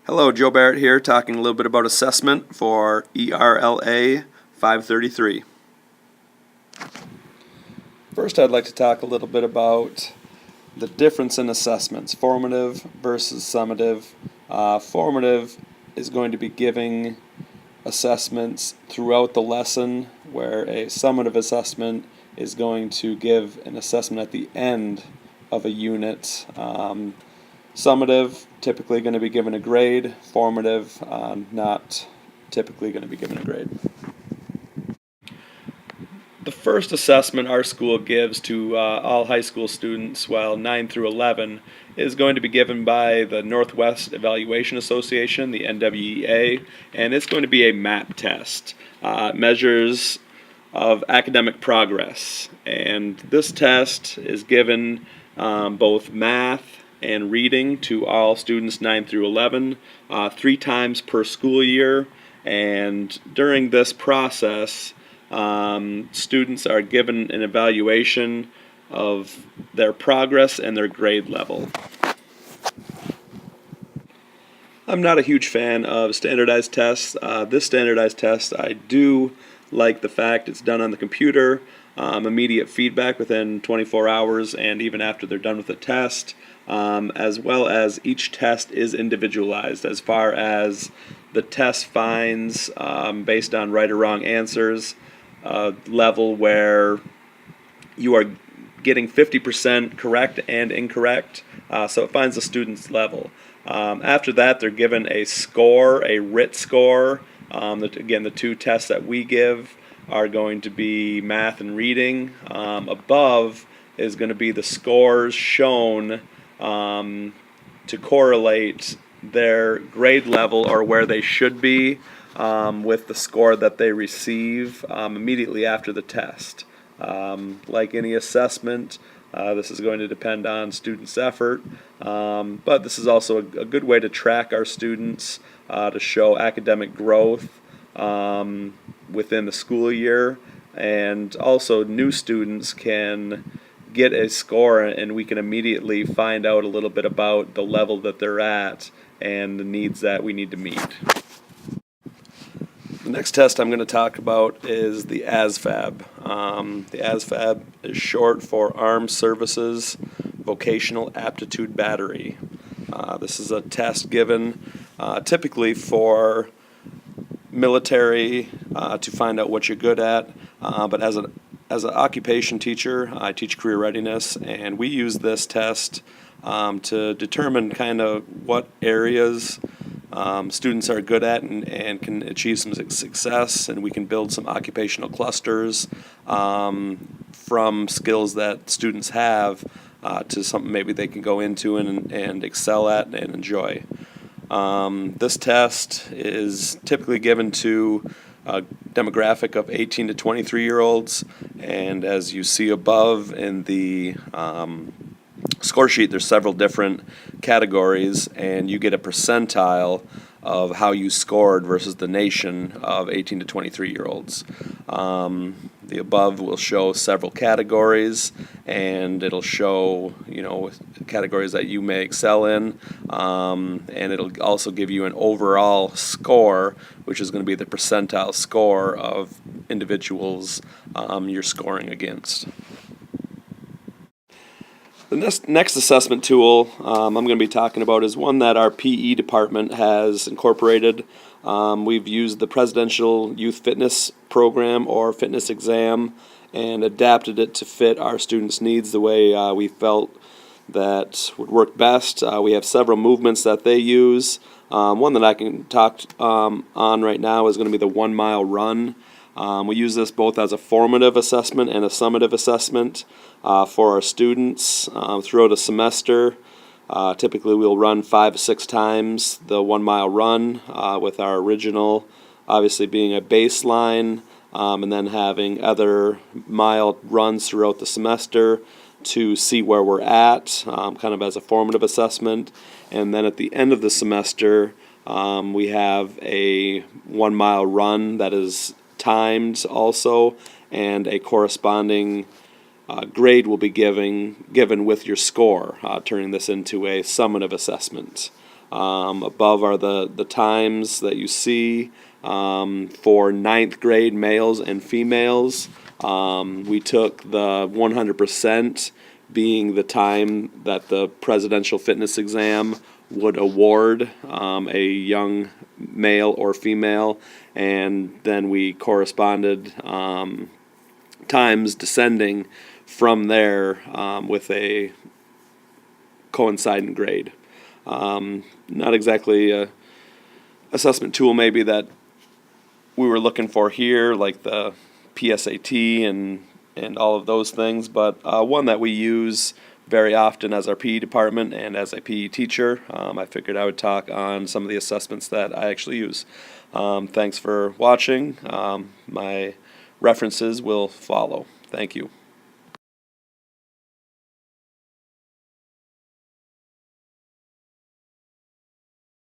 Hello, Joe Barrette here, talking a little bit about assessment for ERLA 533. First, I'd like to talk a little bit about the difference in assessments, formative versus summative. Formative is going to be giving assessments throughout the lesson, where a summative assessment is going to give an assessment at the end of a unit. Summative, typically going to be given a grade. Formative, not typically going to be given a grade. The first assessment our school gives to all high school students, 9 through 11, is going to be given by the Northwest Evaluation Association, the NWEA, and it's going to be a MAP test. It measures of academic progress, and this test is given both math and reading to all students 9 through 11, 3 times per school year. And during this process, students are given an evaluation of their progress and their grade level. I'm not a huge fan of standardized tests. This standardized test, I do like the fact it's done on the computer, immediate feedback within 24 hours and even after they're done with the test, as well as each test is individualized as far as the test finds based on right or wrong answers, level where you are getting 50% correct and incorrect, so it finds the student's level. After that, they're given a score, a RIT score. Again, the 2 tests that we give are going to be math and reading. Above is going to be the scores shown to correlate their grade level or where they should be with the score that they receive immediately after the test. Like any assessment, this is going to depend on students' effort, but this is also a good way to track our students to show academic growth within the school year, and also new students can get a score and we can immediately find out a little bit about the level that they're at and the needs that we need to meet. The next test I'm going to talk about is the ASVAB. The ASVAB is short for Armed Services Vocational Aptitude Battery. This is a test given typically for military to find out what you're good at, but as an occupation teacher, I teach career readiness, and we use this test to determine kind of what areas students are good at and can achieve some success, and we can build some occupational clusters from skills that students have to something maybe they can go into and excel at and enjoy. This test is typically given to a demographic of 18 to 23-year-olds, and as you see above in the score sheet, there's several different categories, and you get a percentile of how you scored versus the nation of 18 to 23-year-olds. The above will show several categories, and it'll show, categories that you may excel in, and it'll also give you an overall score, which is going to be the percentile score of individuals you're scoring against. The next assessment tool I'm going to be talking about is one that our PE department has incorporated. We've used the Presidential Youth Fitness Program or fitness exam and adapted it to fit our students' needs the way we felt that would work best. We have several movements that they use. One that I can talk on right now is going to be the 1 mile run. We use this both as a formative assessment and a summative assessment for our students throughout a semester. Typically we'll run 5 to 6 times the 1 mile run with our original obviously being a baseline and then having other mile runs throughout the semester to see where we're at, kind of as a formative assessment. And then at the end of the semester we have a 1 mile run that is timed also, and a corresponding grade will be given with your score, turning this into a summative assessment. Above are the times that you see for ninth grade males and females. We took the 100% being the time that the presidential fitness exam would award a young male or female, and then we corresponded times descending from there with a coincident grade. Not exactly a assessment tool maybe that we were looking for here, like the PSAT and all of those things, but one that we use very often as our PE department and as a PE teacher. I figured I would talk on some of the assessments that I actually use. Thanks for watching. My references will follow. Thank you.